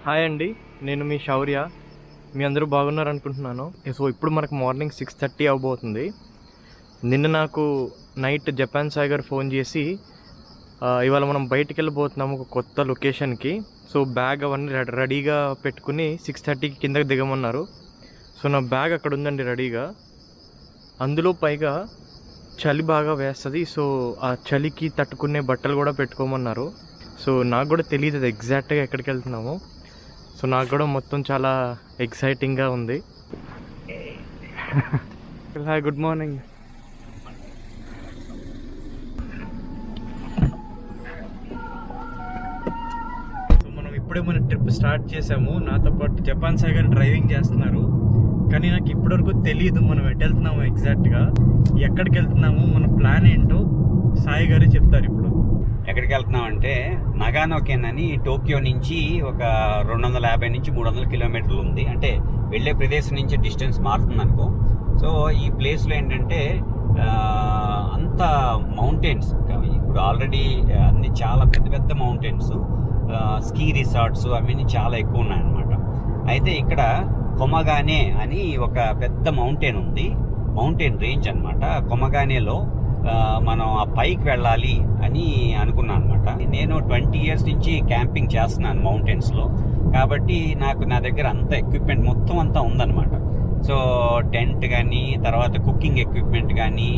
Hi అండి, నేను మీ శౌర్య. మీ అందరూ బాగున్నారు అనుకుంటున్నాను. సో ఇప్పుడు మనకు మార్నింగ్ 6:30 అవబోతుంది. నిన్న నాకు నైట్ జపాన్ సాయి గారు ఫోన్ చేసి ఇవాళ మనం బయటికి వెళ్ళిపోతున్నాము ఒక కొత్త లొకేషన్కి. సో బ్యాగ్ అవన్నీ రెడీగా పెట్టుకుని 6:30కి కిందకి దిగమన్నారు. సో నా బ్యాగ్ అక్కడ ఉందండి రెడీగా. అందులో పైగా చలి బాగా వేస్తుంది. సో ఆ చలికి తట్టుకునే బట్టలు కూడా పెట్టుకోమన్నారు. సో నాకు కూడా తెలియదు అది ఎగ్జాక్ట్గా ఎక్కడికి వెళ్తున్నాము. సో నాకు కూడా మొత్తం చాలా ఎక్సైటింగ్గా ఉంది. Hi, good morning. సో మనం ఇప్పుడే మన ట్రిప్ స్టార్ట్ చేసాము. నాతో పాటు జపాన్ సాయి గారు డ్రైవింగ్ చేస్తున్నారు. కానీ నాకు ఇప్పటివరకు తెలియదు మనం ఎటు వెళ్తున్నాము ఎగ్జాక్ట్గా, ఎక్కడికి వెళ్తున్నాము, మన ప్లాన్ ఏంటో సాయి గారే చెప్తారు. ఇప్పుడు ఎక్కడికి వెళ్తున్నాం అంటే నగానోకెన్ అని టోక్యో నుంచి ఒక 250 నుంచి 300 కిలోమీటర్లు ఉంది. అంటే వెళ్ళే ప్రదేశం నుంచి డిస్టెన్స్ మారుతుంది అనుకో. సో ఈ ప్లేస్లో ఏంటంటే అంత మౌంటైన్స్, ఇప్పుడు ఆల్రెడీ అన్ని చాలా పెద్ద పెద్ద మౌంటైన్స్, స్కీ రిసార్ట్స్ అవన్నీ చాలా ఎక్కువ ఉన్నాయన్నమాట. అయితే ఇక్కడ కొమగానే అని ఒక పెద్ద మౌంటైన్ ఉంది, మౌంటైన్ రేంజ్ అనమాట. కొమగానేలో మనం ఆ పైకి వెళ్ళాలి అని అనుకున్నాను అనమాట. నేను 20 years నుంచి క్యాంపింగ్ చేస్తున్నాను మౌంటైన్స్లో. కాబట్టి నా దగ్గర అంత ఎక్విప్మెంట్ మొత్తం అంతా ఉందన్నమాట. సో టెంట్ కానీ, తర్వాత కుకింగ్ ఎక్విప్మెంట్ కానీ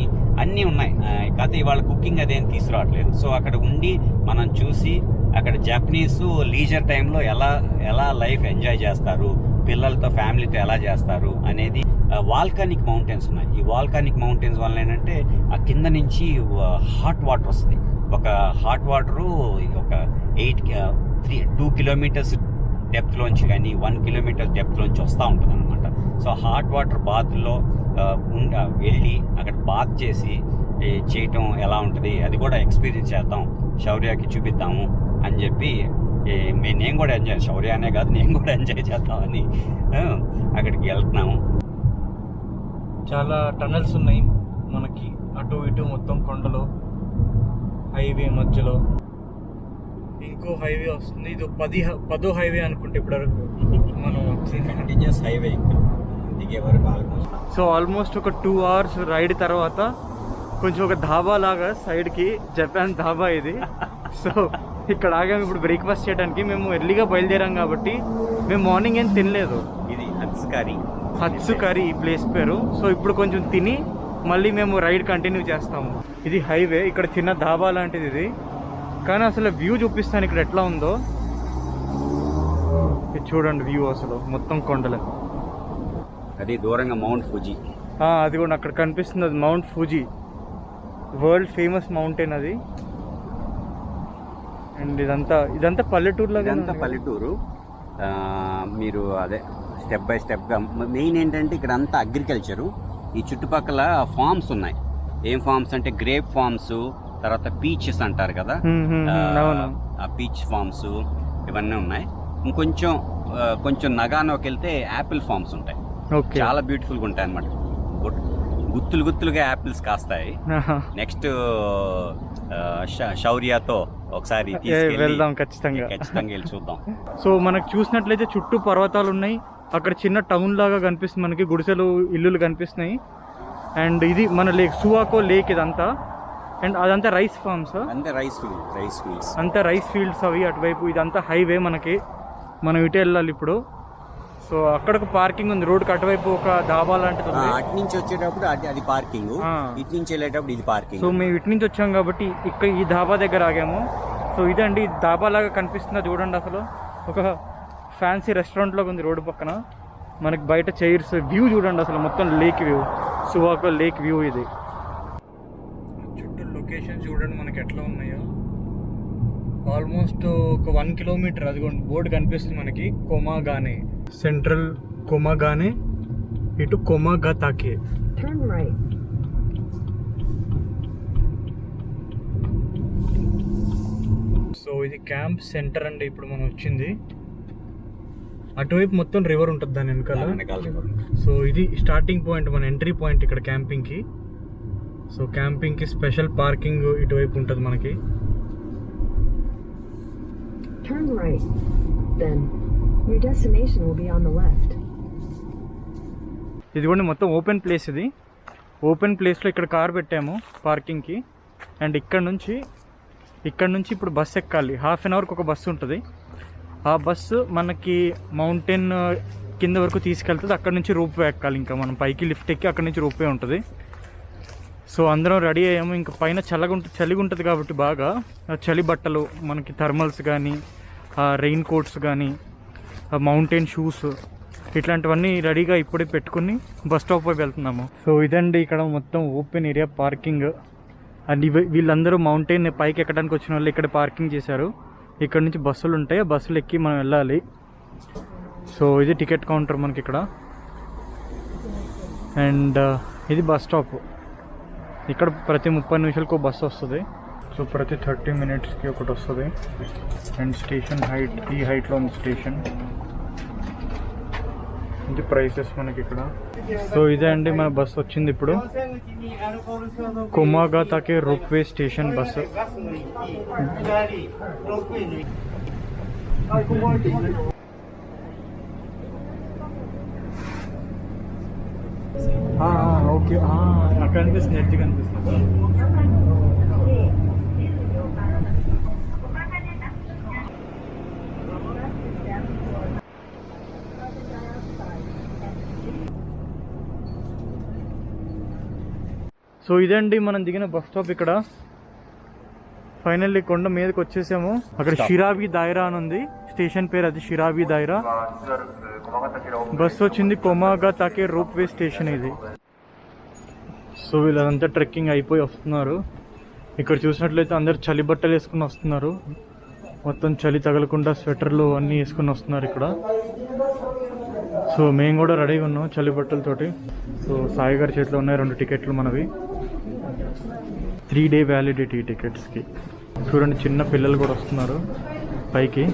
అన్నీ ఉన్నాయి. కాకపోతే ఇవాళ కుకింగ్ అదేం తీసుకురావట్లేదు. సో అక్కడ ఉండి మనం చూసి అక్కడ జపనీస్ లీజర్ టైంలో ఎలా లైఫ్ ఎంజాయ్ చేస్తారు, పిల్లలతో ఫ్యామిలీతో ఎలా చేస్తారు అనేది. వాల్కానిక్ మౌంటైన్స్ ఉన్నాయి. ఈ వాల్కానిక్ మౌంటైన్స్ వల్ల ఏంటంటే ఆ కింద నుంచి హాట్ వాటర్ వస్తుంది. ఒక హాట్ వాటరు ఒక 2 kilometers డెప్త్లోంచి కానీ 1 kilometer డెప్త్లోంచి వస్తూ ఉంటుంది అనమాట. సో హాట్ వాటర్ బాత్లో వెళ్ళి అక్కడ బాత్ చేయటం ఎలా ఉంటుంది అది కూడా ఎక్స్పీరియన్స్ చేద్దాం, శౌర్యకి చూపిద్దాము అని చెప్పి నేను కూడా ఎంజాయ్, శౌర్య అనే కాదు నేను కూడా ఎంజాయ్ చేద్దామని అక్కడికి వెళ్తున్నాము. చాలా టనల్స్ ఉన్నాయి మనకి అటు ఇటు, మొత్తం కొండలు, హైవే మధ్యలో ఇంకో హైవే వస్తుంది. ఇది 10వ హైవే అనుకుంటే ఇప్పటివరకు మనం కంటిన్యూస్ హైవే దిగే వరకు. సో ఆల్మోస్ట్ ఒక 2 hours రైడ్ తర్వాత కొంచెం ఒక ధాబా లాగా సైడ్కి, జపాన్ ధాబా ఇది. సో ఇక్కడ ఆగాము ఇప్పుడు బ్రేక్ఫాస్ట్ చేయడానికి. మేము ఎర్లీగా బయలుదేరాం కాబట్టి మేము మార్నింగ్ ఏం తినలేదు. ఇది హత్సు కర్రీ ఈ ప్లేస్ పేరు. సో ఇప్పుడు కొంచెం తిని మళ్ళీ మేము రైడ్ కంటిన్యూ చేస్తాము. ఇది హైవే, ఇక్కడ చిన్న ధాబా లాంటిది ఇది. కానీ అసలు వ్యూ చూపిస్తాను ఇక్కడ ఎట్లా ఉందో. ఇది చూడండి వ్యూ, అసలు మొత్తం కొండలే. అది దూరంగా మౌంట్ ఫుజీ, అది కూడా అక్కడ కనిపిస్తుంది. అది mount Fuji, world famous mountain అది. అండ్ ఇదంతా పల్లెటూరు. మీరు అదే స్టెప్ బై స్టెప్గా మెయిన్ ఏంటంటే ఇక్కడ అంతా అగ్రికల్చరు. ఈ చుట్టుపక్కల ఫార్మ్స్ ఉన్నాయి. ఏం ఫార్మ్స్ అంటే గ్రేప్ ఫార్మ్స్, తర్వాత పీచెస్ అంటారు కదా, ఆ పీచ్ ఫార్మ్స్ ఇవన్నీ ఉన్నాయి. ఇంకొంచెం నగానోకి వెళ్తే యాపిల్ ఫార్మ్స్ ఉంటాయి. చాలా బ్యూటిఫుల్గా ఉంటాయి అన్నమాట. గుత్తులుగా యాపిల్స్ కాస్తాయి. నెక్స్ట్ శౌర్యతో ఒకసారి వెళ్దాం, ఖచ్చితంగా వెళ్ళి చూద్దాం. సో మనకు చూసినట్లయితే చుట్టూ పర్వతాలు ఉన్నాయి. అక్కడ చిన్న టౌన్ లాగా కనిపిస్తుంది మనకి, గుడిసెలు, ఇల్లులు కనిపిస్తున్నాయి. అండ్ ఇది మన లేక్, సువాకో లేక్ ఇదంతా. అండ్ అదంతా రైస్ ఫార్మ్స్, అంతా రైస్ ఫీల్డ్స్ అవి అటువైపు. ఇదంతా హైవే మనకి, మనం ఇటు వెళ్ళాలి ఇప్పుడు. సో అక్కడ పార్కింగ్ ఉంది, రోడ్కి అటువైపు ఒక ధాబా లాంటిది ఉంది. అటు నుంచి వచ్చేటప్పుడు అది పార్కింగ్, ఇటు నుంచి వెళ్ళేటప్పుడు ఇది పార్కింగ్. సో మేము ఇటు నుంచి వచ్చాం కాబట్టి ఇక్కడ ఈ ధాబా దగ్గర ఆగాము. సో ఇదండి ధాబా లాగా కనిపిస్తుందా చూడండి. అసలు ఒక ఫ్యాన్సీ రెస్టారెంట్ లాగా ఉంది రోడ్డు పక్కన. మనకి బయట చైర్స్, వ్యూ చూడండి అసలు మొత్తం లేక్ వ్యూ, సువాకో లేక్ వ్యూ ఇది. చుట్టూ లొకేషన్ చూడండి మనకి ఎట్లా ఉన్నాయో. ఆల్మోస్ట్ ఒక 1 kilometer అదిగోండి బోర్డు కనిపిస్తుంది మనకి, కొమగానే, సెంట్రల్ కొమగానే, ఇటు కొమగతాకే. సో ఇది క్యాంప్ సెంటర్ అండి ఇప్పుడు మనం వచ్చింది. అటువైపు మొత్తం రివర్ ఉంటుంది దాని వెనకాల. సో ఇది స్టార్టింగ్ పాయింట్, మన ఎంట్రీ పాయింట్ ఇక్కడ క్యాంపింగ్కి. సో క్యాంపింగ్కి స్పెషల్ పార్కింగ్ ఇటువైపు ఉంటుంది మనకి. Your destination will be on the left. ఇదిగోండి మొత్తం ఓపెన్ ప్లేస్ ఇది. ఓపెన్ ప్లేస్లో ఇక్కడ కార్ పెట్టాము పార్కింగ్కి. అండ్ ఇక్కడ నుంచి ఇప్పుడు బస్సు ఎక్కాలి. హాఫ్ అన్ అవర్కి ఒక బస్సు ఉంటుంది. ఆ బస్సు మనకి మౌంటైన్ కింద వరకు తీసుకెళ్తుంది. అక్కడ నుంచి రోప్వే ఎక్కాలి. ఇంకా మనం పైకి లిఫ్ట్ ఎక్కి అక్కడ నుంచి రోప్వే ఉంటుంది. సో అందరం రెడీ అయ్యాము. ఇంకా పైన చలిగా ఉంటుంది కాబట్టి బాగా చలి బట్టలు మనకి థర్మల్స్ కానీ రెయిన్ కోట్స్ కానీ మౌంటైన్ షూస్ ఇట్లాంటివన్నీ రెడీగా ఇప్పుడే పెట్టుకుని బస్ స్టాప్ వైపు వెళ్తున్నాము. సో ఇదండి ఇక్కడ మొత్తం ఓపెన్ ఏరియా పార్కింగ్. అండ్ వీళ్ళందరూ మౌంటైన్ పైకి ఎక్కడానికి వచ్చిన వాళ్ళు ఇక్కడ పార్కింగ్ చేశారు. ఇక్కడ నుంచి బస్సులు ఉంటాయి. ఆ బస్సులు ఎక్కి మనం వెళ్ళాలి. సో ఇది టికెట్ కౌంటర్ మనకి ఇక్కడ. అండ్ ఇది బస్ స్టాప్. ఇక్కడ ప్రతి 30 నిమిషాలకు బస్సు వస్తుంది. సో ప్రతి 30 మినిట్స్కి ఒకటి వస్తుంది. అండ్ స్టేషన్ హైట్ ఈ హైట్లో ఉంది స్టేషన్. ఇది ప్రైసెస్ మనకి ఇక్కడ. సో ఇదే అండి మన బస్సు వచ్చింది ఇప్పుడు. కొమాగాతాకే రోప్వే స్టేషన్ బస్సు. ఓకే అక్కడ కనిపిస్తుంది, ఎడ్జ్ కనిపిస్తుంది. సో ఇదండి మనం దిగిన బస్ స్టాప్ ఇక్కడ. ఫైనల్లీ కొండ మీదకి వచ్చేసాము. అక్కడ షిరాబి దాయిరా అని ఉంది స్టేషన్ పేరు, అది షిరాబి దాయిరా. బస్సు వచ్చింది కొమాగాతాకే రోప్వే స్టేషన్ ఇది. సో వీళ్ళంతా ట్రెక్కింగ్ అయిపోయి వస్తున్నారు. ఇక్కడ చూసినట్లయితే అందరు చలి బట్టలు వేసుకుని వస్తున్నారు. మొత్తం చలి తగలకుండా స్వెటర్లు అన్నీ వేసుకుని వస్తున్నారు ఇక్కడ. సో మేము కూడా రెడీగా ఉన్నాం చలి బట్టలతోటి. సో సాయి గారి చేతిలో ఉన్నాయి 2 టికెట్లు మనవి, 3 డే వ్యాలిడిటీ టికెట్స్కి. చూడండి చిన్న పిల్లలు కూడా వస్తున్నారు పైకి.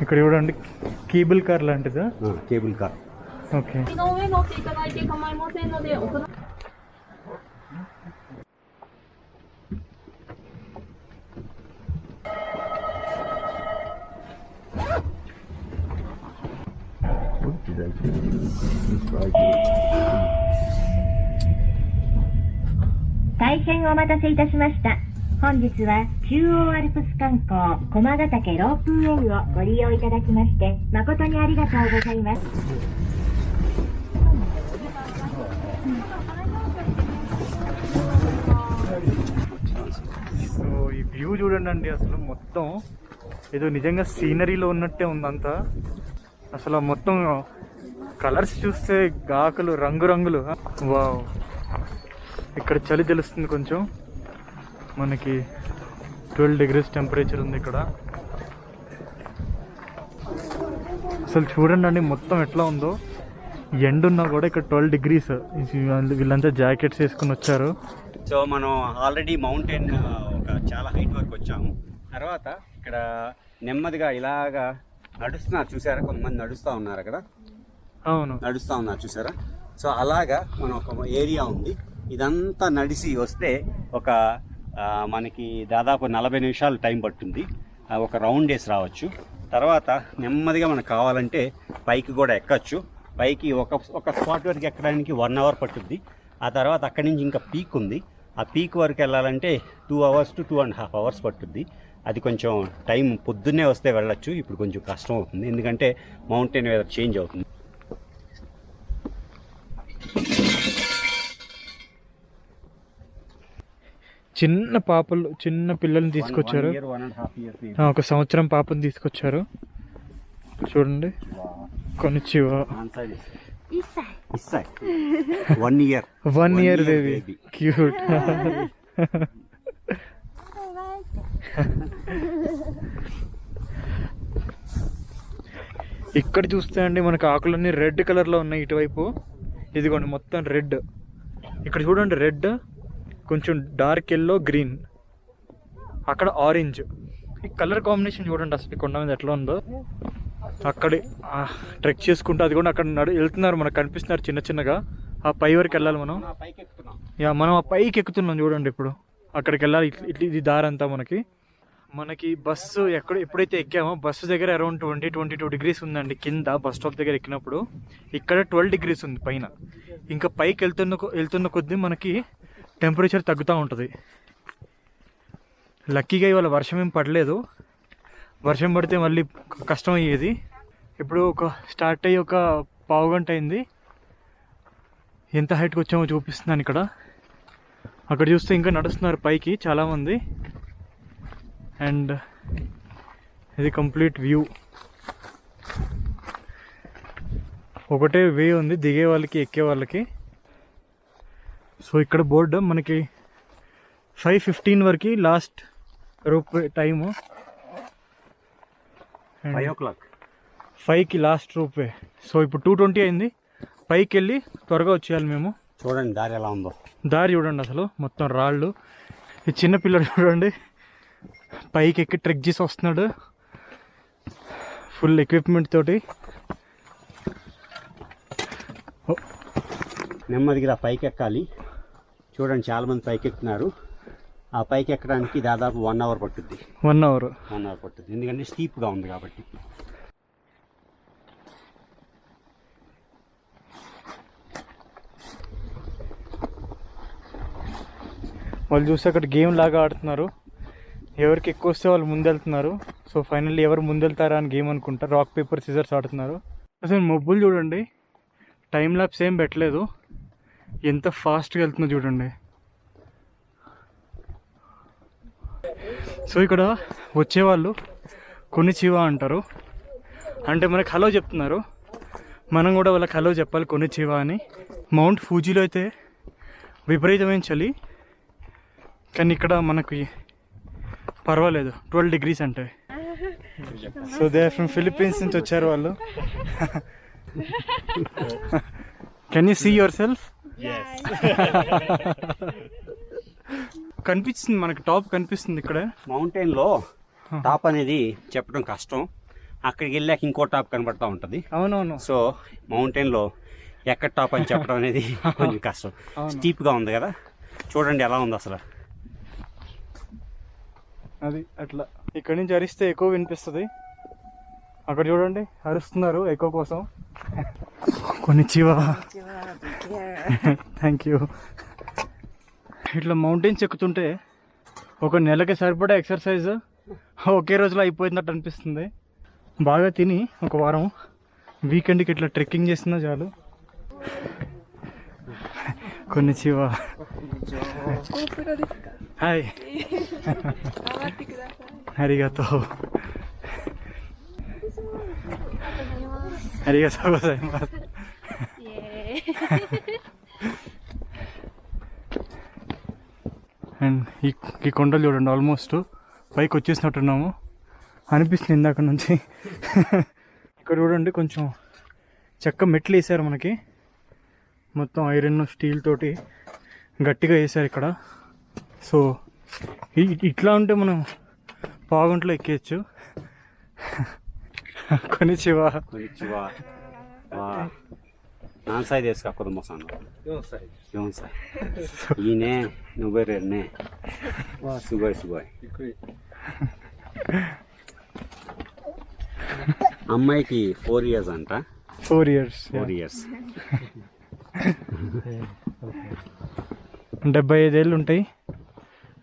ఇక్కడ చూడండి కేబుల్ కార్ లాంటిదా? Cable car. ఓకే.大変お待たせいたしました。本日は中央アルプス観光駒ヶ岳ロープウェイをご利用いただきまして誠にありがとうございます。సో ఈ వ్యూ చూడండి, అసలు మొత్తం ఏదో నిజంగా సీనరీలో ఉన్నట్టే ఉందంతా. అసలు మొత్తం కలర్స్ చూస్తే ఆకులు రంగురంగులు. వావ్, ఇక్కడ చలి తెలుస్తుంది కొంచెం. మనకి 12 degrees టెంపరేచర్ ఉంది ఇక్కడ. అసలు చూడండి మొత్తం ఎట్లా ఉందో. ఎండున్నా కూడా ఇక్కడ 12 degrees. వీళ్ళంతా జాకెట్స్ వేసుకుని వచ్చారు. సో మనం ఆల్రెడీ మౌంటైన్ ఒక చాలా హైట్ వరకు వచ్చాము. తర్వాత ఇక్కడ నెమ్మదిగా ఇలాగా నడుస్తున్నారు చూసారా, కొంతమంది నడుస్తూ ఉన్నారు అక్కడ. అవును, నడుస్తూ ఉన్నారు చూసారా. సో అలాగా మనం ఒక ఏరియా ఉంది. ఇదంతా నడిచి వస్తే ఒక మనకి దాదాపు 40 నిమిషాలు టైం పడుతుంది. ఒక రౌండ్ వేసి రావచ్చు. తర్వాత నెమ్మదిగా మనకు కావాలంటే పైకి కూడా ఎక్కచ్చు. పైకి ఒక స్పాట్ వరకు ఎక్కడానికి 1 hour పట్టుద్ది. ఆ తర్వాత అక్కడి నుంచి ఇంకా పీక్ ఉంది. ఆ పీక్ వరకు వెళ్ళాలంటే 2 hours to 2.5 hours పట్టుద్ది. అది కొంచెం టైం పొద్దున్నే వస్తే వెళ్ళచ్చు. ఇప్పుడు కొంచెం కష్టం అవుతుంది ఎందుకంటే మౌంటైన్ వెదర్ చేంజ్ అవుతుంది. చిన్న పిల్లల్ని తీసుకొచ్చారు. 1.5 సంవత్సరం పాపని తీసుకొచ్చారు. చూడండి కొనిచ్చివా. 1 year బేబీ, క్యూట్. ఇక్కడ చూస్తే అండి మనకు ఆకులన్నీ రెడ్ కలర్లో ఉన్నాయి ఇటువైపు. ఇదిగోండి మొత్తం రెడ్. ఇక్కడ చూడండి రెడ్, కొంచెం డార్క్ ఎల్లో, గ్రీన్, అక్కడ ఆరెంజ్. ఈ కలర్ కాంబినేషన్ చూడండి అసలు కొండ మీద ఎట్లా ఉందో. అక్కడే ట్రెక్ చేసుకుంటూ అది కూడా అక్కడ వెళ్తున్నారు, మనకు కనిపిస్తున్నారు చిన్నగా. ఆ పై వరకు వెళ్ళాలి మనం. మనం ఆ పైకి ఎక్కుతున్నాం చూడండి. ఇప్పుడు అక్కడికి వెళ్ళాలి. ఇది దారంతా మనకి. మనకి బస్సు ఎప్పుడైతే ఎక్కామో బస్సు దగ్గర అరౌండ్ 22 degrees ఉందండి కింద బస్ స్టాప్ దగ్గర ఎక్కినప్పుడు. ఇక్కడ 12 degrees ఉంది పైన. ఇంకా పైకి వెళ్తున్న కొద్దీ మనకి టెంపరేచర్ తగ్గుతూ ఉంటుంది. లక్కీగా ఇవాళ వర్షం ఏం పడలేదు. వర్షం పడితే మళ్ళీ కష్టం అయ్యేది. ఇప్పుడు స్టార్ట్ అయ్యి ఒక పావు గంట అయింది. ఎంత హైట్కి వచ్చామో చూపిస్తున్నాను ఇక్కడ. అక్కడ చూస్తే ఇంకా నడుస్తున్నారు పైకి చాలామంది. అండ్ ఇది కంప్లీట్ వ్యూ. ఒకటే వే ఉంది దిగే వాళ్ళకి ఎక్కే వాళ్ళకి. సో ఇక్కడ బోర్డు మనకి 5:15 వరకు లాస్ట్ రూప్ టైము. 5 o'clock 5కి లాస్ట్ రూప్ వే. సో ఇప్పుడు 2:20 అయింది. పైకి వెళ్ళి త్వరగా వచ్చేయాలి మేము. చూడండి దారి ఎలా ఉందో. దారి చూడండి అసలు మొత్తం రాళ్ళు. ఈ చిన్న పిల్లడు చూడండి పైకి ఎక్కి ట్రెక్ చేసి వస్తున్నాడు ఫుల్ ఎక్విప్మెంట్ తోటి. నెమ్మదిగా పైకి ఎక్కాలి. చూడండి చాలామంది పైకి ఎక్కుతున్నారు. ఆ పైకి ఎక్కడానికి దాదాపు 1 hour పట్టుద్ది. 1 hour పట్టుద్ది ఎందుకంటే స్టీప్గా ఉంది కాబట్టి. వాళ్ళు చూస్తే అక్కడ గేమ్ లాగా ఆడుతున్నారు. ఎవరికి ఎక్కువ వస్తే వాళ్ళు ముందెళ్తున్నారు. సో ఫైనల్లీ ఎవరు ముందెళ్తారా అని గేమ్ అనుకుంటా. రాక్ పేపర్ సిజర్స్ ఆడుతున్నారు. అసలు మబ్బులు చూడండి, టైం ల్యాప్స్ ఏం పెట్టలేదు, ఎంత ఫాస్ట్గా వెళ్తుందో చూడండి. సో ఇక్కడ వచ్చేవాళ్ళు కొనిచివా అంటారు. అంటే మనకు హలో చెప్తున్నారు. మనం కూడా వాళ్ళకి హలో చెప్పాలి కొనిచివా అని. మౌంట్ ఫూజీలో అయితే విపరీతమైన చలి, కానీ ఇక్కడ మనకి పర్వాలేదు 12 degrees అంటే. So they are from Philippines నుంచి వచ్చారు వాళ్ళు. Can you see yourself? కనిపిస్తుంది మనకి, టాప్ కనిపిస్తుంది ఇక్కడ. మౌంటైన్లో టాప్ అనేది చెప్పడం కష్టం. అక్కడికి వెళ్ళాక ఇంకో టాప్ కనబడతా ఉంటుంది. అవునవును. సో మౌంటైన్లో ఎక్కడ టాప్ అని చెప్పడం అనేది కొంచెం కష్టం. స్టీప్గా ఉంది కదా, చూడండి ఎలా ఉంది అసలు. అది అట్లా ఇక్కడ నుంచి అరిస్తే ఎక్కువ వినిపిస్తుంది. అక్కడ చూడండి అరుస్తున్నారు ఎక్కువ కోసం. కొనిచివా, థ్యాంక్ యూ. ఇట్లా మౌంటైన్స్ ఎక్కుతుంటే ఒక నెలకి సరిపడా ఎక్సర్సైజ్ ఒకే రోజులో అయిపోయినట్టు అనిపిస్తుంది. బాగా తిని ఒక వారం వీకెండ్కి ఇట్లా ట్రెక్కింగ్ చేస్తున్నా చాలు. కొనిచివా. హాయ్. అరిగాతో. అరిగాతో గోజైమాస్. అండ్ ఈ కొండలు చూడండి, ఆల్మోస్ట్ పైకి వచ్చేసినట్టున్నాము అనిపిస్తుంది ఇందాక నుంచి. ఇక్కడ చూడండి కొంచెం చెక్క మెట్లు వేసారు మనకి, మొత్తం ఐరన్ స్టీల్ తోటి గట్టిగా వేసారు ఇక్కడ. సో ఇట్లా ఉంటే మనం పావుగంటలో ఎక్కేయచ్చు. కొనిచివా. ನಾನ್ಸಾಯ್ ದೇಶ ಹಾಕೋದು ಮೊಸಾನು ಇವನ್ ಸಾಯ್ ಈನೇ ನುಗ್ಗೇರನ್ನೇ ಸುಗೋಯ್ అమ్మాయికి 4 years అంట. 4 years 75 ఏళ్ళు ఉంటాయి.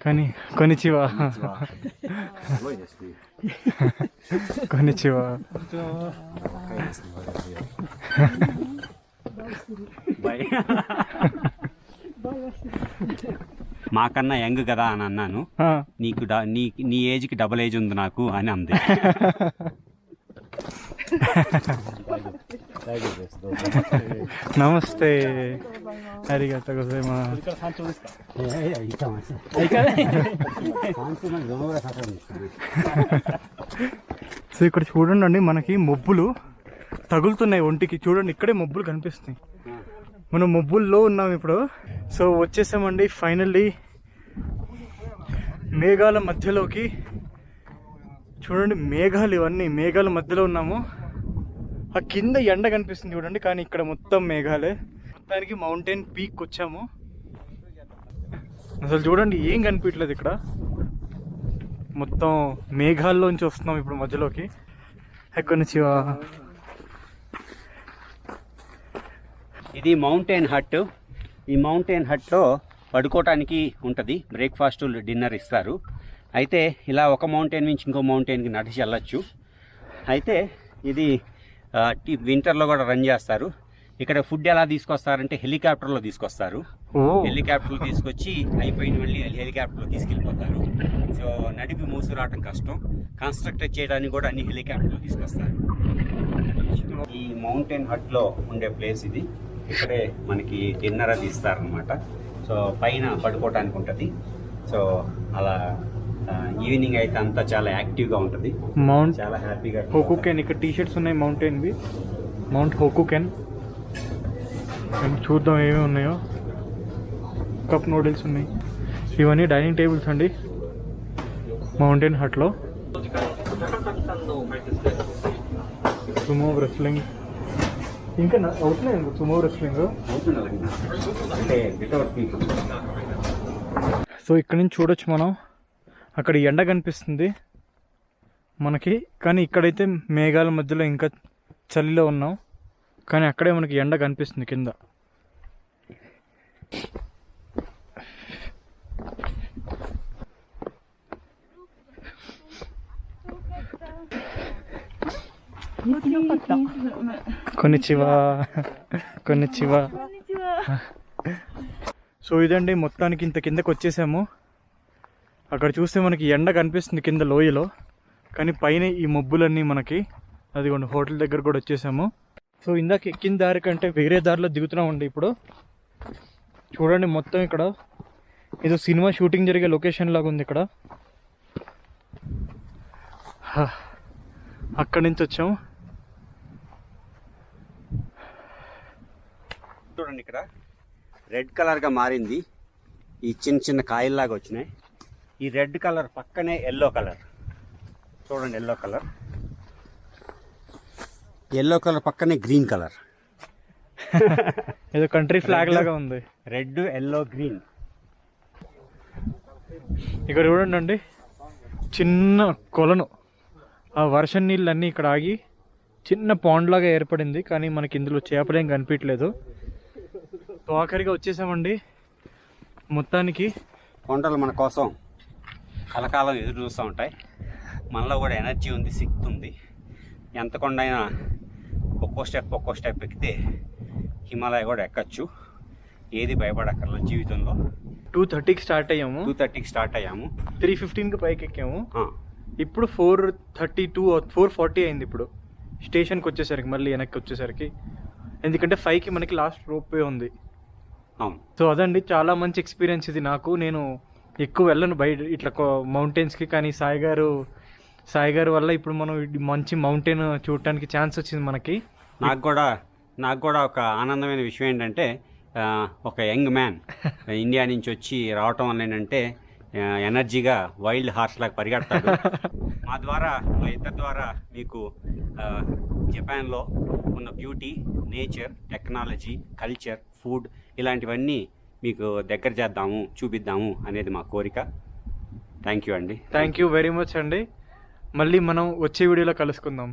కానీ కొనిచివా. కొనిచివా. మాకన్నా యంగ్ కదా అని అన్నాను. నీకు నీ ఏజ్కి డబుల్ ఏజ్ ఉంది నాకు అని అంది. నమస్తే. అరిగాతో గోజైమాస్. సో ఇక్కడ చూడండి మనకి మబ్బులు తగులుతున్నాయి ఒంటికి. చూడండి ఇక్కడే మబ్బులు కనిపిస్తున్నాయి. మనం మబ్బుల్లో ఉన్నాం ఇప్పుడు. సో వచ్చేసామండి ఫైనల్లీ మేఘాల మధ్యలోకి. చూడండి మేఘాలు, ఇవన్నీ మేఘాల మధ్యలో ఉన్నాము. ఆ కింద ఎండ కనిపిస్తుంది చూడండి, కానీ ఇక్కడ మొత్తం మేఘాలే. మొత్తానికి మౌంటైన్ పీక్ వచ్చాము. అసలు చూడండి ఏం కనిపించలేదు ఇక్కడ. మొత్తం మేఘాల్లోంచి వస్తున్నాం ఇప్పుడు మధ్యలోకి. ఎక్కడి నుంచి ఇది మౌంటైన్ హట్. ఈ మౌంటైన్ హట్లో పడుకోవటానికి ఉంటుంది, బ్రేక్ఫాస్ట్ డిన్నర్ ఇస్తారు. అయితే ఇలా ఒక మౌంటైన్ నుంచి ఇంకో మౌంటైన్కి నడిచి వెళ్ళచ్చు. అయితే ఇది వింటర్లో కూడా రన్ చేస్తారు. ఇక్కడ ఫుడ్ ఎలా తీసుకొస్తారంటే హెలికాప్టర్లో తీసుకొస్తారు. హెలికాప్టర్లో తీసుకొచ్చి అయిపోయిన మళ్ళీ హెలికాప్టర్లో తీసుకెళ్ళిపోతారు. సో నడిపి మోసుకురావటం కష్టం. కన్స్ట్రక్ట్ చేయడానికి కూడా అన్ని హెలికాప్టర్లో తీసుకొస్తారు. ఈ మౌంటైన్ హట్లో ఉండే ప్లేస్ ఇది. ఇక్కడే మనకి డిన్నర్ అది ఇస్తారనమాట. సో పైన పడుకోవడానికి ఉంటుంది. సో అలా ఈవినింగ్ అయితే అంతా చాలా యాక్టివ్గా ఉంటుంది, చాలా హ్యాపీగా. హోకుకెన్ ఇక్కడ టీ షర్ట్స్ ఉన్నాయి మౌంటైన్వి. మౌంట్ హోకుకెన్ చూద్దాం ఏమేమి ఉన్నాయో. కప్ నూడిల్స్ ఉన్నాయి. ఇవన్నీ డైనింగ్ టేబుల్స్ అండి మౌంటైన్ హట్లో. సుమో రెస్లింగ్ ఇంకా అవుతున్నాయి. Sumo wrestling. సో ఇక్కడ నుంచి చూడొచ్చు మనం. అక్కడ ఎండ కనిపిస్తుంది మనకి, కానీ ఇక్కడైతే మేఘాల మధ్యలో ఇంకా చలిలో ఉన్నాం. కానీ అక్కడే మనకి ఎండ కనిపిస్తుంది కింద. కొన్నిచివా. సో ఇదండి, మొత్తానికి ఇంత కిందకి వచ్చేసాము. అక్కడ చూస్తే మనకి ఎండ కనిపిస్తుంది కింద లోయలో, కానీ పైన ఈ మబ్బులన్నీ మనకి. అదిగోండి హోటల్ దగ్గర కూడా వచ్చేసాము. సో ఇందాక ఎక్కిన దారి కంటే వేరే దారిలో దిగుతున్నామండి ఇప్పుడు. చూడండి మొత్తం ఇక్కడ ఏదో సినిమా షూటింగ్ జరిగే లొకేషన్ లాగా ఉంది ఇక్కడ. అక్కడి నుంచి వచ్చాము. చూడండి ఇక్కడ రెడ్ కలర్గా మారింది. ఈ చిన్న చిన్న కాయల్లాగా వచ్చినాయి. ఈ రెడ్ కలర్ పక్కనే ఎల్లో కలర్. చూడండి ఎల్లో కలర్. ఎల్లో కలర్ పక్కనే గ్రీన్ కలర్. ఏదో కంట్రీ ఫ్లాగ్ లాగా ఉంది. Red, yellow, green. ఇక్కడ చూడండి అండి, చిన్న కొలను. ఆ వర్షం నీళ్ళన్నీ ఇక్కడ ఆగి చిన్న పాండ్ లాగా ఏర్పడింది, కానీ మనకి ఇందులో చేపలేం కనిపించలేదు. సో ఆఖరిగా వచ్చేసామండి. మొత్తానికి కొండలు మన కోసం కలకాలం ఎదురు చూస్తూ ఉంటాయి. మనలో కూడా ఎనర్జీ ఉంది, శక్తి ఉంది. ఎంత కొండ అయినా ఒక్కో స్టెప్ ఎక్కితే హిమాలయ కూడా ఎక్కచ్చు. ఏది భయపడక్కర్ల జీవితంలో. 2:30కి స్టార్ట్ అయ్యాము. 2:30కి స్టార్ట్ అయ్యాము. 3:15కి పైకి ఎక్కాము. ఇప్పుడు 4:32 4:40 అయింది ఇప్పుడు స్టేషన్కి వచ్చేసరికి, మళ్ళీ వెనక్కి వచ్చేసరికి. ఎందుకంటే 5కి మనకి లాస్ట్ రోప్ వే ఉంది. అవును. సో అదండి, చాలా మంచి ఎక్స్పీరియన్స్ ఇది నాకు. నేను ఎక్కువ వెళ్ళను బయట ఇట్లా మౌంటైన్స్కి, కానీ సాయి గారు వల్ల ఇప్పుడు మనం మంచి మౌంటైన్ చూడటానికి ఛాన్స్ వచ్చింది మనకి. నాకు కూడా ఒక ఆనందమైన విషయం ఏంటంటే, ఒక యంగ్ మ్యాన్ ఇండియా నుంచి వచ్చి రావటం వల్ల ఏంటంటే ఎనర్జీగా వైల్డ్ హార్స్ లాగా పరిగెడతాడు. మా ఇద్దరి ద్వారా మీకు జపాన్లో ఉన్న beauty, nature, technology, culture, food ఇలాంటివన్నీ మీకు దగ్గర చేద్దాము, చూపిద్దాము అనేది మా కోరిక. థ్యాంక్ యూ అండి. థ్యాంక్ యూ వెరీ మచ్ అండి. మళ్ళీ మనం వచ్చే వీడియోలో కలుసుకుందాం.